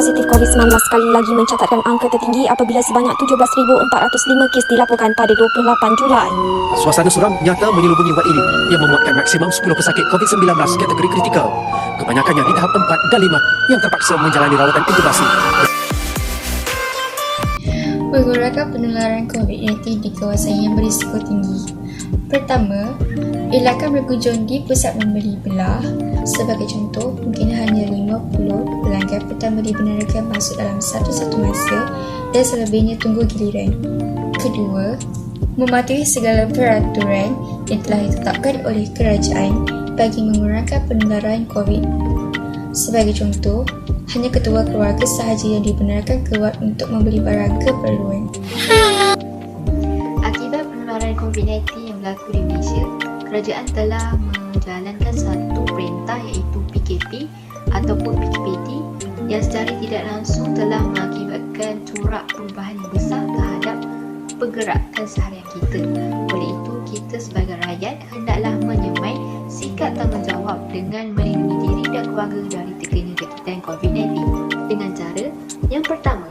positif COVID-19 sekali lagi mencatatkan angka tertinggi apabila sebanyak 17,405 kes dilaporkan pada 28 Julai. Suasana suram nyata menyelubungi wad ini yang memuatkan maksimum 10 pesakit COVID-19 kategori kritikal. Kebanyakannya di tahap 4 dan 5 yang terpaksa menjalani rawatan intubasi. Pergerakan penularan COVID-19 di kawasan yang berisiko tinggi. Pertama, elakkan berkunjung di pusat membeli belah. Sebagai contoh, mungkin hanya 50 pelanggan pertama dibenarkan masuk dalam satu-satu masa dan selebihnya tunggu giliran. Kedua, mematuhi segala peraturan yang telah ditetapkan oleh kerajaan bagi mengurangkan penularan COVID. Sebagai contoh, hanya ketua keluarga sahaja yang dibenarkan keluar untuk membeli barang keperluan. Akibat penularan COVID-19 yang berlaku di Malaysia, kerajaan telah menjalankan satu perintah iaitu PKP ataupun PKPT yang secara tidak langsung telah mengakibatkan corak perubahan yang besar terhadap pergerakan seharian kita. Oleh itu, kita sebagai rakyat hendaklah menyemai sikap tanggungjawab dengan melindungi diri dan keluarga dari terkena jangkitan COVID-19 dengan cara yang pertama,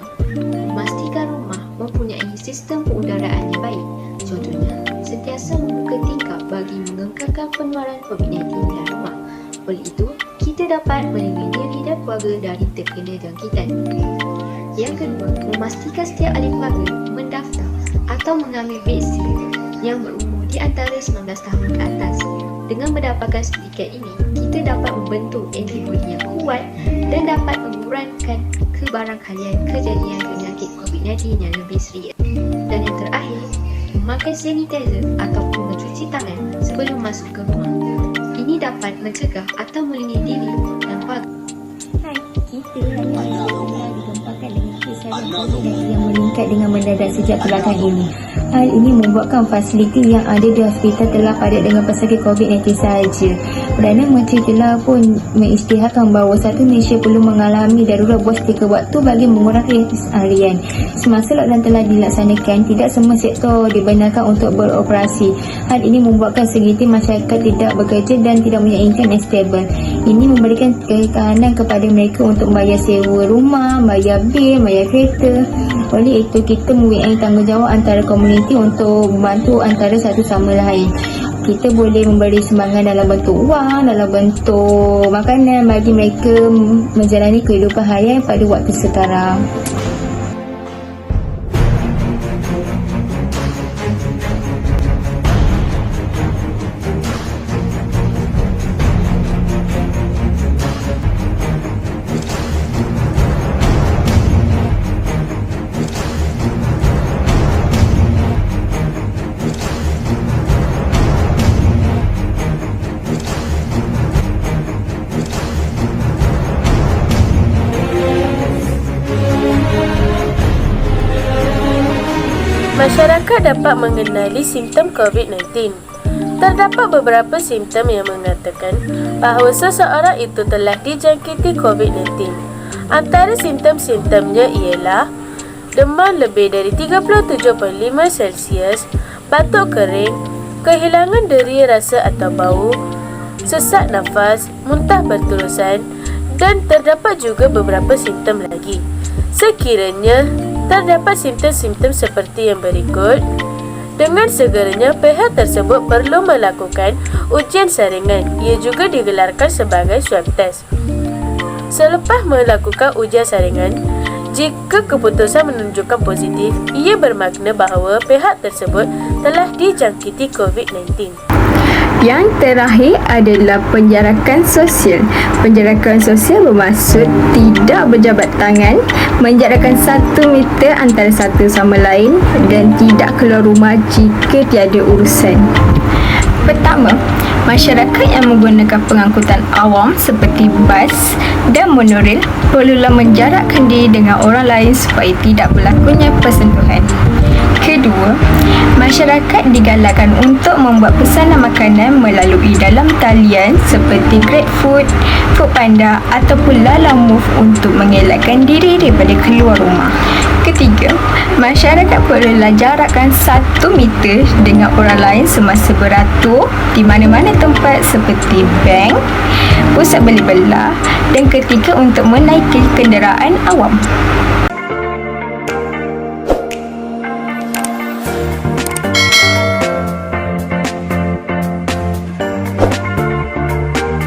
memastikan rumah mempunyai sistem pengudaraan yang baik. Contohnya, sentiasa membuka tingkap bagi mengekalkan penularan COVID-19 dalam rumah. Oleh itu, kita dapat melindungi diri dan keluarga dari terkena jangkitan. Yang kedua, memastikan setiap ahli keluarga mendaftar atau mengambil vaksin yang berumur di antara 19 tahun ke atas. Dengan mendapatkan sertifikat ini, kita dapat membentuk antibodi yang kuat dan dapat mengurangkan kebarangkalian kejadian penyakit COVID-19 yang lebih serius. Dan yang terakhir, memakai sanitizer ataupun mencuci tangan sebelum masuk ke rumah. Ini dapat mencegah atau melindungi diri dan keluarga. Hai, kita hari ini telah digempakan dengan kes harian COVID-19 yang meningkat dengan mendadak sejak belakangan ini. Hal ini membuatkan fasiliti yang ada di hospital telah padat dengan pesakit COVID-19 sahaja. Perdana Menteri telah pun mengisytiharkan bahawa satu Malaysia perlu mengalami darurat buat seketika waktu bagi mengurangi kes harian. Semasa lockdown telah dilaksanakan, tidak semua sektor dibenarkan untuk beroperasi. Hal ini membuatkan segelintir masyarakat tidak bekerja dan tidak punya income yang stable. Ini memberikan kekanan kepada mereka untuk membayar sewa rumah, bayar bil, bayar kereta. Oleh itu, kita mempunyai tanggungjawab antara komuniti untuk membantu antara satu sama lain. Kita boleh memberi sumbangan dalam bentuk wang, dalam bentuk makanan bagi mereka menjalani kehidupan harian pada waktu sekarang. Masyarakat dapat mengenali simptom COVID-19. Terdapat beberapa simptom yang mengatakan bahawa seseorang itu telah dijangkiti COVID-19. Antara simptom-simptomnya ialah demam lebih dari 37.5 Celsius, batuk kering, kehilangan deri rasa atau bau, sesak nafas, muntah berterusan dan terdapat juga beberapa simptom lagi. Sekiranya terdapat simptom-simptom seperti yang berikut, dengan segeranya pihak tersebut perlu melakukan ujian saringan. Ia juga digelarkan sebagai swab test. Selepas melakukan ujian saringan, jika keputusan menunjukkan positif, ia bermakna bahawa pihak tersebut telah dijangkiti COVID-19. Yang terakhir adalah penjarakan sosial. Penjarakan sosial bermaksud tidak berjabat tangan, menjarakkan 1 meter antara satu sama lain dan tidak keluar rumah jika tiada urusan. Pertama, masyarakat yang menggunakan pengangkutan awam seperti bas dan monorel perlulah menjarakkan diri dengan orang lain supaya tidak berlakunya persentuhan. Kedua, kedua, masyarakat digalakkan untuk membuat pesanan makanan melalui dalam talian seperti GrabFood, Foodpanda ataupun Lalamove untuk mengelakkan diri daripada keluar rumah. Ketiga, masyarakat perlulah jarakkan 1 meter dengan orang lain semasa beratur di mana-mana tempat seperti bank, pusat beli belah dan ketika untuk menaiki kenderaan awam.